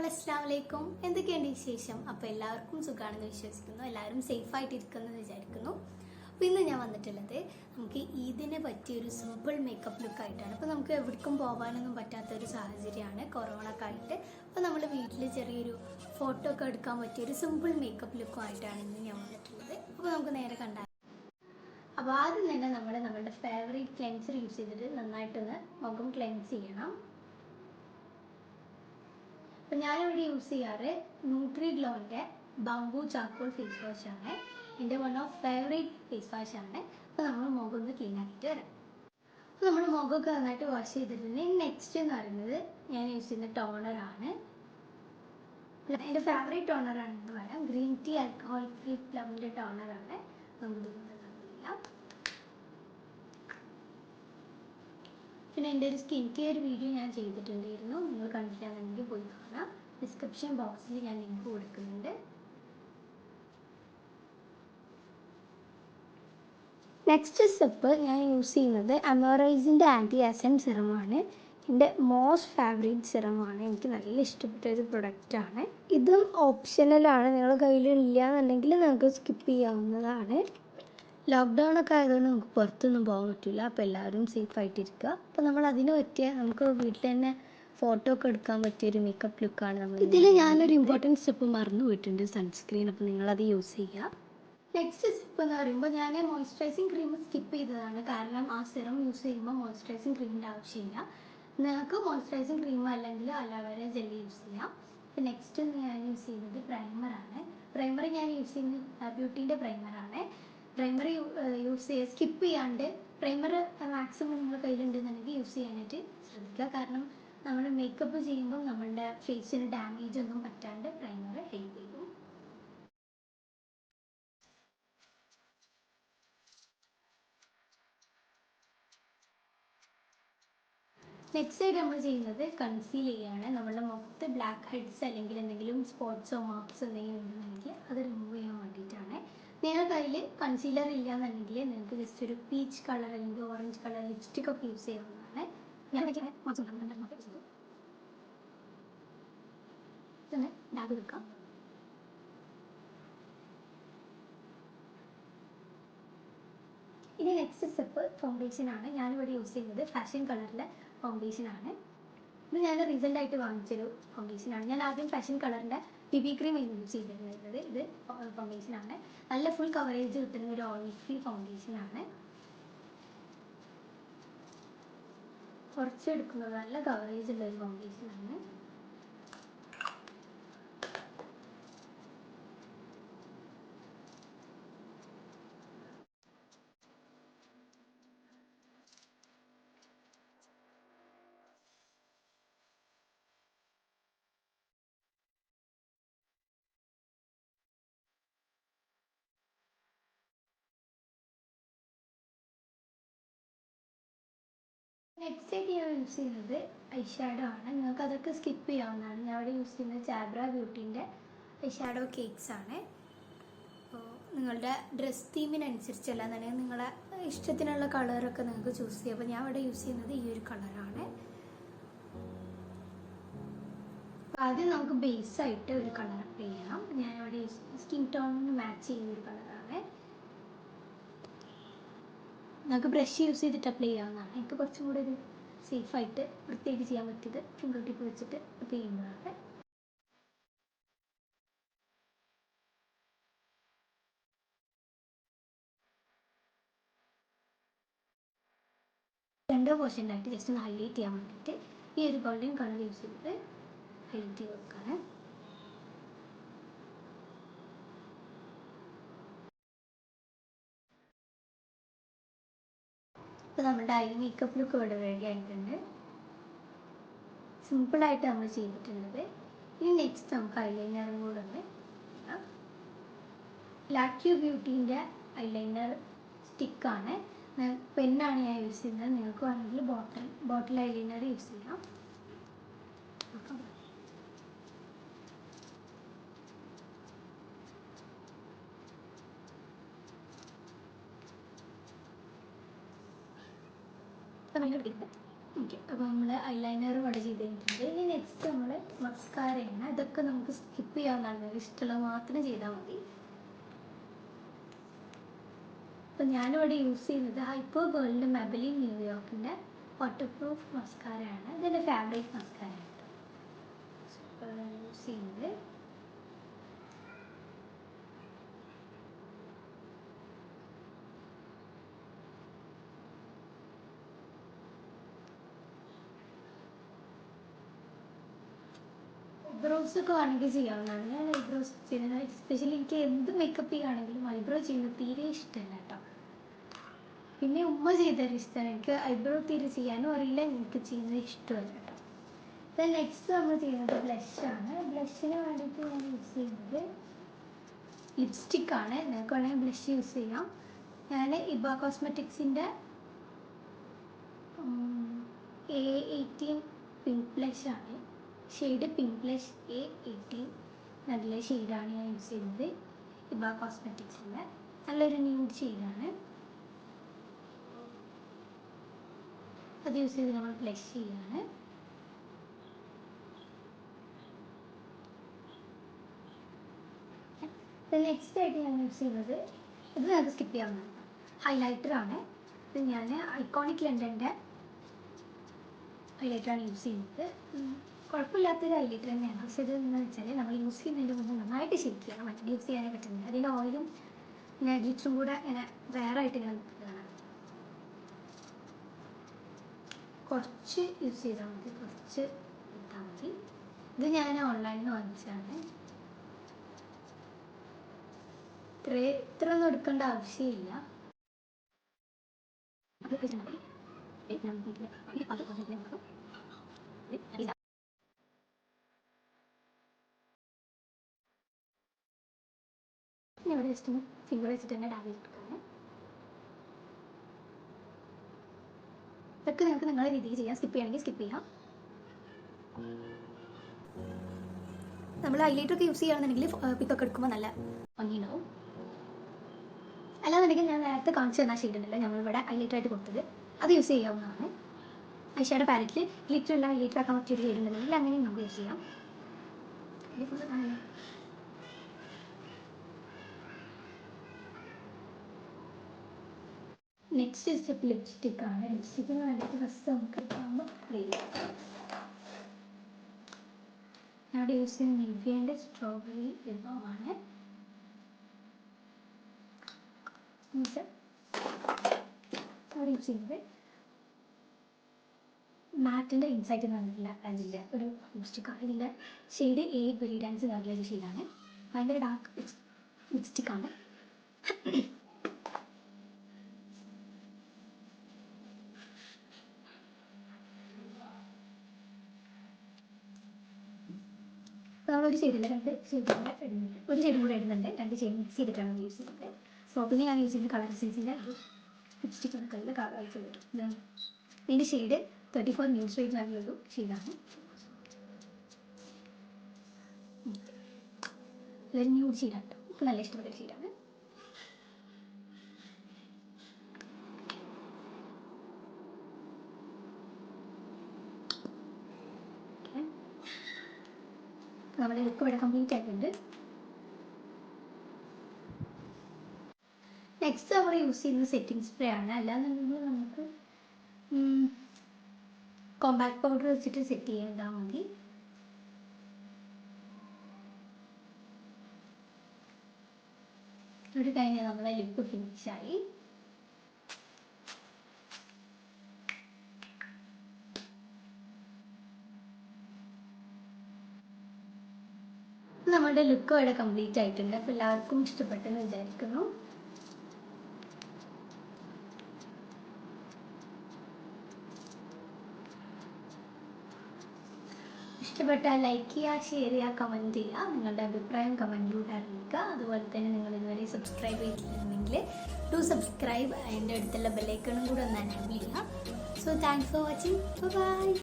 അസ്സലാമലൈക്കും. എന്തൊക്കെയുണ്ട് വിശേഷം? അപ്പോൾ എല്ലാവർക്കും സുഖമാണെന്ന് വിശ്വസിക്കുന്നു. എല്ലാവരും സേഫായിട്ടിരിക്കുന്നു എന്ന് വിചാരിക്കുന്നു. അപ്പോൾ ഇന്ന് ഞാൻ വന്നിട്ടുള്ളത് നമുക്ക് ഈദിനെ പറ്റിയൊരു സിമ്പിൾ മേക്കപ്പ് ലുക്കായിട്ടാണ്. അപ്പോൾ നമുക്ക് എവിടേക്കും പോകാനൊന്നും പറ്റാത്തൊരു സാഹചര്യമാണ് കൊറോണ ഒക്കെ ആയിട്ട്. അപ്പോൾ നമ്മൾ വീട്ടിൽ ചെറിയൊരു ഫോട്ടോ ഒക്കെ എടുക്കാൻ പറ്റിയൊരു സിമ്പിൾ മേക്കപ്പ് ലുക്കുമായിട്ടാണ് ഇന്ന് ഞാൻ വന്നിട്ടുള്ളത്. അപ്പോൾ നമുക്ക് നേരെ കണ്ടാൽ. അപ്പോൾ ആദ്യം തന്നെ നമ്മളുടെ ഫേവറേറ്റ് ക്ലെൻസർ യൂസ് ചെയ്തിട്ട് നന്നായിട്ടൊന്ന് മുഖം ക്ലെൻസ് ചെയ്യണം. അപ്പോൾ ഞാനിവിടെ യൂസ് ചെയ്യാറ് ന്യൂട്രിഗ്ലോൻ്റെ ബാംബൂ ചാർക്കോൾ ഫേസ് വാഷാണ്. എൻ്റെ വൺ ഓഫ് ഫേവറേറ്റ് ഫേസ് വാഷാണ്. അപ്പോൾ നമ്മൾ മുഖം ഒന്ന് ക്ലീൻ ആക്കിയിട്ട് വരാം. അപ്പോൾ നമ്മൾ മുഖമൊക്കെ നന്നായിട്ട് വാഷ് ചെയ്തിട്ടുണ്ടെങ്കിൽ നെക്സ്റ്റ് എന്ന് പറയുന്നത് ഞാൻ യൂസ് ചെയ്യുന്ന ടോണറാണ്. എൻ്റെ ഫേവറേറ്റ് ടോണറാണെന്ന് പറയാം. ഗ്രീൻ ടീ ആൽക്കഹോൾ ഫ്രീ പ്ലമിൻ്റെ ടോണറാണ്. നമുക്ക് പിന്നെ എൻ്റെ ഒരു സ്കിൻ കെയർ വീഡിയോ ഞാൻ ചെയ്തിട്ടുണ്ടായിരുന്നു. നിങ്ങൾ കണ്ടിട്ടില്ലാന്നുണ്ടെങ്കിൽ പോയി കാണാം. ഡിസ്ക്രിപ്ഷൻ ബോക്സിൽ ഞാൻ ലിങ്ക് കൊടുക്കുന്നുണ്ട്. നെക്സ്റ്റ് സ്റ്റെപ്പ് ഞാൻ യൂസ് ചെയ്യുന്നത് അമോറൈസിൻ്റെ ആൻറ്റി ആസിഡ് സിറമാണ്. എൻ്റെ മോസ്റ്റ് ഫേവറേറ്റ് സിറമാണ്. എനിക്ക് നല്ല ഇഷ്ടപ്പെട്ട ഒരു പ്രൊഡക്റ്റാണ്. ഇതും ഓപ്ഷണലാണ്. നിങ്ങളുടെ കയ്യിൽ ഇല്ല എന്നുണ്ടെങ്കിൽ നിങ്ങൾക്ക് സ്കിപ്പ് ചെയ്യാവുന്നതാണ്. ലോക്ക്ഡൗൺ ഒക്കെ ആയതുകൊണ്ട് നമുക്ക് പുറത്തൊന്നും പോകാൻ പറ്റില്ല. അപ്പോൾ എല്ലാവരും സേഫായിട്ടിരിക്കുക. അപ്പോൾ നമ്മൾ അതിന് പറ്റിയ നമുക്ക് വീട്ടിൽ തന്നെ ഫോട്ടോ ഒക്കെ എടുക്കാൻ പറ്റിയൊരു മേക്കപ്പ് ലുക്കാണ് നമ്മൾ. ഇതിൽ ഞാനൊരു ഇമ്പോർട്ടൻറ്റ് സ്റ്റെപ്പ് മറന്നു പോയിട്ടുണ്ട്, സൺസ്ക്രീൻ. അപ്പോൾ നിങ്ങളത് യൂസ് ചെയ്യുക. നെക്സ്റ്റ് സ്റ്റെപ്പ് എന്ന് പറയുമ്പോൾ ഞാൻ മോയ്സ്ചറൈസിങ് ക്രീം സ്കിപ്പ് ചെയ്തതാണ്. കാരണം ആ സിറം യൂസ് ചെയ്യുമ്പോൾ മോയ്സ്ചറൈസിങ് ക്രീമിൻ്റെ ആവശ്യമില്ല. നിങ്ങൾക്ക് മോയ്സ്ചറൈസിങ് ക്രീം അല്ലെങ്കിൽ അലോവേര ജെല്ലി യൂസ് ചെയ്യാം. അപ്പോൾ നെക്സ്റ്റ് ഞാൻ യൂസ് ചെയ്യുന്നത് പ്രൈമറാണ്. പ്രൈമർ ഞാൻ യൂസ് ചെയ്യുന്നത് ബ്യൂട്ടീൻ്റെ പ്രൈമറാണ്. പ്രൈമർ യൂസ് ചെയ്യുക സ്കിപ്പ് ചെയ്യാണ്ട് പ്രൈമർ മാക്സിമം നമ്മുടെ കയ്യിലുണ്ടെന്നുണ്ടെങ്കിൽ യൂസ് ചെയ്യാനായിട്ട് ശ്രദ്ധിക്കുക. കാരണം നമ്മൾ മേക്കപ്പ് ചെയ്യുമ്പോൾ നമ്മളുടെ ഫേസിന് ഡാമേജ് ഒന്നും പറ്റാണ്ട് പ്രൈമർ ഹെൽപ്പ് ചെയ്യും. നെക്സ്റ്റ് ആയിട്ട് നമ്മൾ ചെയ്യുന്നത് കൺസീൽ ചെയ്യുകയാണ്. നമ്മളുടെ മുഖത്ത് ബ്ലാക്ക് ഹെഡ്സ് അല്ലെങ്കിൽ എന്തെങ്കിലും സ്പോട്ട്സോ മാർക്സ് എന്തെങ്കിലും ഉണ്ടെന്നുണ്ടെങ്കിൽ അത് റിമൂവ് ചെയ്യാൻ വേണ്ടിയിട്ടാണ്. നിങ്ങളുടെ കയ്യിൽ കൺസീലർ ഇല്ല എന്നുണ്ടെങ്കിൽ നിങ്ങൾക്ക് ജസ്റ്റ് ഒരു പീച്ച് കളർ അല്ലെങ്കിൽ ഓറഞ്ച് കളർ ലിപ്സ്റ്റിക് ഒക്കെ യൂസ് ചെയ്യാവുന്നതാണ്. ഞാൻ ഇതൊന്ന് ഡാബ് വെക്കാം. ഇനി നെക്സ്റ്റ് സ്റ്റെപ്പ് ഫൗണ്ടേഷനാണ്. ഞാനിവിടെ യൂസ് ചെയ്യുന്നത് ഫാഷൻ കളറിലെ ഫൗണ്ടേഷനാണ്. ഇത് ഞാൻ റീസെൻ്റ് ആയിട്ട് വാങ്ങിച്ചൊരു ഫൗണ്ടേഷനാണ്. ഞാൻ ആദ്യം ഫാഷൻ കളറിൻ്റെ BB ക്രീം യൂസ് ചെയ്തിരുന്നത്. ഇത് ഫൗണ്ടേഷനാണ്. നല്ല ഫുൾ കവറേജ് കിട്ടുന്ന ഒരു ഓയിൽ ഫ്രീ ഫൗണ്ടേഷനാണ്. കുറച്ചെടുക്കുന്നത് നല്ല കവറേജ് ഉള്ള ഒരു ഫൗണ്ടേഷനാണ്. നെക്സ്റ്റ് ആയിട്ട് ഞാൻ യൂസ് ചെയ്യുന്നത് ഐഷാഡോ ആണ്. നിങ്ങൾക്ക് അതൊക്കെ സ്കിപ്പ് ചെയ്യാവുന്നതാണ്. ഞാൻ ഇവിടെ യൂസ് ചെയ്യുന്നത് ചാബ്ര ബ്യൂട്ടീൻ്റെ ഐഷാഡോ കേക്ക്സ് ആണ്. അപ്പോൾ നിങ്ങളുടെ ഡ്രസ് തീമിനനുസരിച്ചല്ല എന്നുണ്ടെങ്കിൽ നിങ്ങളുടെ ഇഷ്ടത്തിനുള്ള കളറൊക്കെ നിങ്ങൾക്ക് ചൂസ് ചെയ്യാം. അപ്പോൾ ഞാൻ ഇവിടെ യൂസ് ചെയ്യുന്നത് ഈ ഒരു കളറാണ്. അപ്പോൾ ആദ്യം നമുക്ക് ബേസായിട്ട് ഒരു കളർ അപ്ലൈ ചെയ്യണം. ഞാനിവിടെ സ്കിൻ ടോണിന് മാച്ച് ചെയ്യുന്ന ഒരു കളറാണ്. നമുക്ക് ബ്രഷ് യൂസ് ചെയ്തിട്ട് അപ്ലൈ ചെയ്യാവുന്നതാണ്. എനിക്ക് കുറച്ചും കൂടി ഒരു സേഫായിട്ട് വൃത്തിയായിട്ട് ചെയ്യാൻ പറ്റിയത് ഫിംഗർ ടിപ്പ് വെച്ചിട്ട് അപ്ലൈ ചെയ്യുന്നതാണ്. രണ്ടോ പോർഷനിലായിട്ട് ജസ്റ്റ് ഒന്ന് ഹൈലൈറ്റ് ചെയ്യാൻ വേണ്ടിയിട്ട് ഈ ഒരു ഗോൾഡൻ കളർ യൂസ് ചെയ്തിട്ട് ഹൈലൈറ്റ് ചെയ്ത് വെക്കാണ്. ഇപ്പോൾ നമ്മുടെ ഐ മേക്കപ്പ് ലുക്ക് ഇവിടെ റെഡി ആയിട്ടുണ്ട്. സിമ്പിളായിട്ട് നമ്മൾ ചെയ്തിട്ടുള്ളത്. ഇനി നെക്സ്റ്റ് നമുക്ക് ഐലൈനറും കൂടെ ഒന്ന് ലാക്യൂ ബ്യൂട്ടീൻ്റെ ഐലൈനർ സ്റ്റിക്കാണ്. പെന്നാണ് ഞാൻ യൂസ് ചെയ്യുന്നത്. നിങ്ങൾക്ക് വേണമെങ്കിൽ ബോട്ടിൽ ഐലൈനർ യൂസ് ചെയ്യാം. ഓക്കെ, അപ്പോൾ നമ്മൾ ഐലൈനർ ഇവിടെ ചെയ്ത് കഴിഞ്ഞിട്ടുണ്ട്. ഇനി നെക്സ്റ്റ് നമ്മൾ മസ്കാരയാണ്. ഇതൊക്കെ നമുക്ക് സ്കിപ്പ് ചെയ്യാവുന്നതാണ്, ഇഷ്ടമുള്ളത് മാത്രം ചെയ്താൽ മതി. അപ്പോൾ ഞാനിവിടെ യൂസ് ചെയ്യുന്നത് ഹൈപ്പർ ഗേളിൻ്റെ മെബലിൻ ന്യൂയോർക്കിൻ്റെ വാട്ടർ പ്രൂഫ് മസ്കാരയാണ്. ഇതിൻ്റെ ഫാബ്രിക് മസ്കാരയാണ് യൂസ് ചെയ്യുന്നത്. ഐബ്രോസ് ഒക്കെ വേണമെങ്കിൽ ചെയ്യാവുന്നതാണ്. ഞാൻ ഐബ്രോസ് ചെയ്യുന്നത് എസ്പെഷ്യലി എനിക്ക് എന്ത് മേക്കപ്പ് ചെയ്യുകയാണെങ്കിലും ഐബ്രോ ചെയ്യുന്നത് തീരെ ഇഷ്ടമല്ല കേട്ടോ. പിന്നെ ഉമ്മ ചെയ്തത് ഇഷ്ടമാണ്. എനിക്ക് ഐബ്രോ തീരെ ചെയ്യാനും അറിയില്ല, എനിക്ക് ചെയ്യുന്നത് ഇഷ്ടമല്ല കേട്ടോ. ദെൻ നെക്സ്റ്റ് നമ്മൾ ചെയ്യുന്നത് ബ്ലഷാണ്. ബ്ലഷിന് വേണ്ടിയിട്ട് ഞാൻ യൂസ് ചെയ്യുന്നത് ലിപ്സ്റ്റിക്കാണ്. നിങ്ങൾക്ക് വേണമെങ്കിൽ ബ്ലഷ് യൂസ് ചെയ്യാം. ഞാൻ ഇബ കോസ്മെറ്റിക്സിൻ്റെ A18 പിങ്ക് ബ്ലഷാണ്. ഷെയ്ഡ് പിങ്ക് ബ്ലഷ് A18 നല്ല ഷെയ്ഡാണ് ഞാൻ യൂസ് ചെയ്യുന്നത്. ഇബ കോസ്മെറ്റിക്സിൻ്റെ നല്ലൊരു ന്യൂഡ് ഷെയ്ഡാണ്. അത് യൂസ് ചെയ്ത് നമ്മൾ ബ്ലഷ് ചെയ്യാണ്. നെക്സ്റ്റ് ആയിട്ട് ഞാൻ യൂസ് ചെയ്യുന്നത്, ഇത് നമുക്ക് സ്കിപ്പ് ചെയ്യാവുന്നതാണ്, ഹൈലൈറ്ററാണ്. ഇത് ഞാൻ ഐക്കോണിക് ലണ്ടൻ്റെ ഹൈലൈറ്ററാണ് യൂസ് ചെയ്യുന്നത്. കുഴപ്പമില്ലാത്തൊരു ഹൈലൈറ്റർ തന്നെയാണ്. പക്ഷേ ഇത് എന്താണെന്ന് വെച്ചാൽ നമ്മൾ യൂസ് ചെയ്യുന്നതിൻ്റെ മുമ്പ് നന്നായിട്ട് ഷേക്ക് ചെയ്യണം. മറ്റേ യൂസ് ചെയ്യാനേ പറ്റുന്നത്. അതിൻ്റെ ഓയിലും പിന്നെ ഗ്ലിറ്ററും കൂടെ ഇങ്ങനെ വേറായിട്ട് ഇങ്ങനെ നിൽക്കുന്നതാണ്. കുറച്ച് യൂസ് ചെയ്താൽ മതി, കുറച്ച് ഇട്ടാൽ മതി. ഇത് ഞാൻ ഓൺലൈനിൽ നിന്ന് വാങ്ങിച്ചതാണ്. ഇത്ര ഒന്നും എടുക്കേണ്ട ആവശ്യമില്ല. ഇവിടെ ജസ്റ്റ് ഫിംഗർ വെച്ചിട്ട് തന്നെ ഡാബ് ചെയ്തിട്ടാണ്. ഇതൊക്കെ നിങ്ങൾക്ക് നിങ്ങളുടെ രീതിയിൽ ചെയ്യാം. സ്കിപ്പ് ചെയ്യണമെങ്കിൽ സ്കിപ്പ് ചെയ്യാം. നമ്മൾ ഹൈലൈറ്ററൊക്കെ യൂസ് ചെയ്യുകയാണെന്നുണ്ടെങ്കിൽ പിക്കൊക്കെ എടുക്കുമ്പോൾ നല്ല ഭംഗിയുണ്ടാവും. അല്ലാന്നുണ്ടെങ്കിൽ ഞാൻ നേരത്തെ കാണിച്ചു തന്ന ഷെയ്ഡ് ഉണ്ടല്ലോ നമ്മളിവിടെ ഹൈലൈറ്ററായിട്ട് കൊടുത്തത്, അത് യൂസ് ചെയ്യാവുന്നതാണ്. ഐഷാഡോ പാലറ്റിൽ ഗ്ലിറ്ററുള്ള ഹൈലൈറ്റർ ആക്കാൻ പറ്റിയൊരു ഷെയ്ഡ് ഉണ്ടെന്നുണ്ടെങ്കിൽ അങ്ങനെയും നമുക്ക് യൂസ് ചെയ്യാം. Next step ലിപ്സ്റ്റിക്കാണ്. ലിപ്സ്റ്റിക്കിന് വേണ്ടിയിട്ട് ഫസ്റ്റ് നമുക്ക് ഞാൻ യൂസ് ചെയ്യുന്ന നിവ്യേൻ്റെ സ്ട്രോബെറി വിഭവമാണ്. അവിടെ യൂസ് ചെയ്യുന്നത് മാറ്റിൻ്റെ ഇൻസൈറ്റ് എന്ന് പറഞ്ഞിട്ടുള്ള ബ്രാൻഡിൻ്റെ ഒരു ലിപ്സ്റ്റിക്കാണ്. ഇതിൻ്റെ ഷെയ്ഡ് ബെറി ഡാൻസ് എന്ന് പറഞ്ഞൊരു ഷെയ്ഡാണ്. ഭയങ്കര ഡാർക്ക് ലിപ്സ്റ്റിക്കാണ്. നമ്മളൊരു ഷെയ്ഡില്ല, രണ്ട് ഷെയ്ഡ് കൂടെ ഇടുന്നുണ്ട്. ഒരു ഷെയ്ഡ് കൂടെ ഇടുന്നുണ്ട്. രണ്ട് ഷെയ്ഡ് മിക്സ് ചെയ്തിട്ടാണ് യൂസ് ചെയ്യുന്നത്. സോപ്പിന് ഞാൻ യൂസ് ചെയ്യുന്നത് കളർ എസൻസിൻ്റെ ഒരു ലിപ്സ്റ്റിക്കാണ്. കയ്യിൽ കളർ ഇതാണ്. ഇതിൻ്റെ ഷെയ്ഡ് 34 ന്യൂഡ് റേറ്റ് നല്ലൊരു ഷെയ്ഡാണ്. ഇതൊരു ന്യൂഡ് ഷെയ്ഡാണ് കേട്ടോ. എനിക്ക് നല്ല ഇഷ്ടപ്പെട്ട ഷെയ്ഡാണ്. നമ്മുടെ ലുക്ക് ഇവിടെ കംപ്ലീറ്റ് ആയിട്ടുണ്ട്. നെക്സ്റ്റ് നമ്മൾ യൂസ് ചെയ്യുന്നത് സെറ്റിംഗ് സ്പ്രേ ആണ്. അല്ലാന്നുണ്ടെങ്കിൽ നമുക്ക് കോമ്പാക്ട് പൗഡർ വെച്ചിട്ട് സെറ്റ് ചെയ്താൽ മതി. ഒരു കഴിഞ്ഞ് നമ്മളെ ലിപ്പ് ഫിനിഷായി. നമ്മുടെ ലുക്ക് ഇവിടെ കംപ്ലീറ്റ് ആയിട്ടുണ്ട്. അപ്പോൾ എല്ലാവർക്കും ഇഷ്ടപ്പെട്ടെന്ന് വിചാരിക്കുന്നു. ഇഷ്ടപ്പെട്ടാൽ ലൈക്ക് ചെയ്യുക, ഷെയർ ചെയ്യുക, കമൻറ്റ് ചെയ്യുക. നിങ്ങളുടെ അഭിപ്രായം കമൻറ്റിലൂടെ അറിയിക്കുക. അതുപോലെ തന്നെ നിങ്ങൾ ഇതുവരെ സബ്സ്ക്രൈബ് ചെയ്തിട്ടുണ്ടെങ്കിൽ ടു സബ്സ്ക്രൈബ്. അതിൻ്റെ അടുത്തുള്ള ബെല്ലൈക്കണും കൂടെ ഒന്ന് എനേബിൾ ചെയ്യുക. So thanks for watching. By.